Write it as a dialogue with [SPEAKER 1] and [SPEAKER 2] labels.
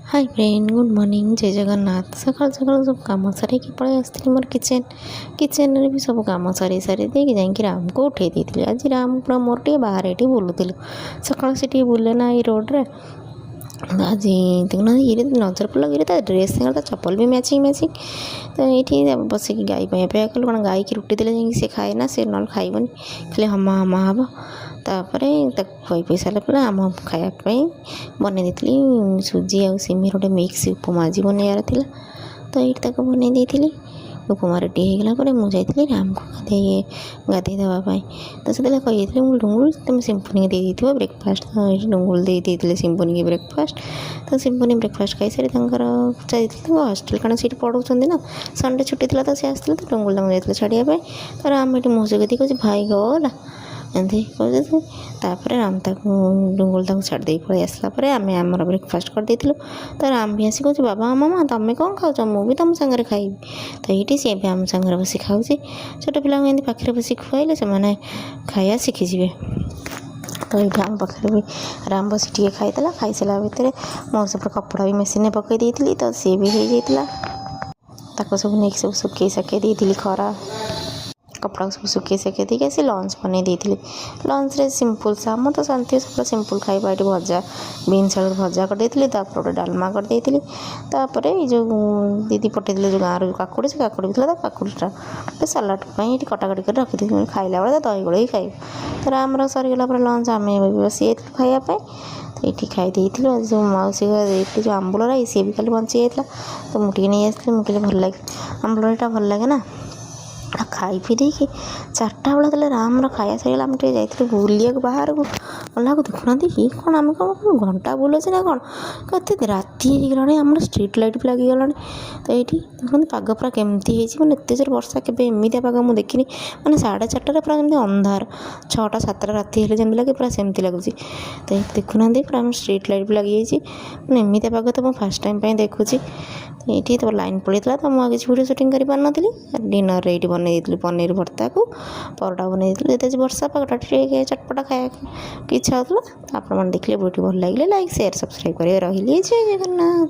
[SPEAKER 1] Hi friend, good morning, जय जगन्नाथ। सकाल सकाल सब कम सारे पलि आसती मोर किचेन रे भी सब कम सारी सारी देकी जाकि राम को उठे देती। आज राम पूरा मोर टे बाहर ये बुलूल सका से बुले ना ये रोड्रे। आज देखना ये नजर पड़ा ये ड्रेस सागर चप्पल भी मैचिंग तो ये बसिक गाई अपेक्षा कलु कौन गाई की रुटी देते सी खाए ना सी ना खाइबनी खाली हमा हमा हम तापर खुई पी सारा आम खायापी बनई देती सुजी आ सिमी रोटे मिक्स उपमा आज बनइबार था तो ये बनई देती उपमा रेडी होगला मुझे राम को गाधे देवाई तो से कही डुंगुल तुम सिंपुनी दे दी ब्रेकफास्ट तो डुंगुल दे देते सिंपुनी की ब्रेकफास्ट तो सिंपुनी ब्रेकफास्ट खाई सारी चाहिए हस्टेल कारण सीट पढ़ाऊँ ना संडे छुट्टी थी तो सी आसते तो डुंगुल जाते छाड़ापी तो राम ये मुझे कह कहे भाई गला एमती कहते राम डुंगुल छाड़ दे पलि आसला आम आमर ब्रेकफास्ट कर देलु तो राम भी आसी कहे बाबा मामा तुम कौन खाऊ मुझे तुम सागर खाइबी तो ये सी भी आम सागर बस खाऊ छोट पिला एमती पाखे बस खुआइले से खाया शिखिजे तो ये आम पाखे भी राम बस टे खाईला खाई सारा भितर मो सब कपड़ा भी मेसीन पकई देती तो सी भी हो जाता सब नहीं सब सुखी साके दी खरा कपड़ा सब सुखी साके दी आसी लंच बनई देती लंच रे सिंपल सा आम तो शांति सब सिंपल खाଇବା ये भजा बीन्स आलू भजा कर देती गोटे डालमा कर देती जो दीदी पठे जो गाँव काकुड़ी से काकुड़ी भी काकुड़ीटा सालाड ये कटाकटी कर रखी खाइला बेले दही गोल खाइब तो आमर सरीगला लंच आम बस खायापी तो ये खाई जो मौसी जो आंबुल रही सी भी खाली बंची जाता तो मुझे नहीं आसती मुझे भल लगे आंबुलटा भल लगे ना खाई पी देखी चार्टा बेला तेल राम खाया सरीगला आम जाइए बुलिया बाहर को गला देखुना ये कौन आम कौन घंटा बुलुचे ना कौन कत राति होगला आम स्ट्रीट लाइट भी लगिगला तो ये देखते पाग पूरा केमती मैंने एत जोर वर्षा के एमती पाग मुझे देखनी मैंने 4:30 पूरा जमी अंधार 6टा 7टा राति हेल्ले जमी लगे पूरा सेमती लगुच तो ये देखुना पूरा आम स्ट्रीट लाइट भी लगी मैंने एमती पाग तो मुझे फास्ट टाइम देखुची तो ये तो लाइन पड़ता तो मुझे किसी वीडियो शूटिंग कर पार नी डिनर ये बनई दी पनीर भर्ता को परोटा बनई दी वर्षा पागटा चटपटा खाया की इच्छा होता आप देखिए वीडियो भल लगे लाइक शेयर सब्सक्राइब कर रही जय जगन्नाथ।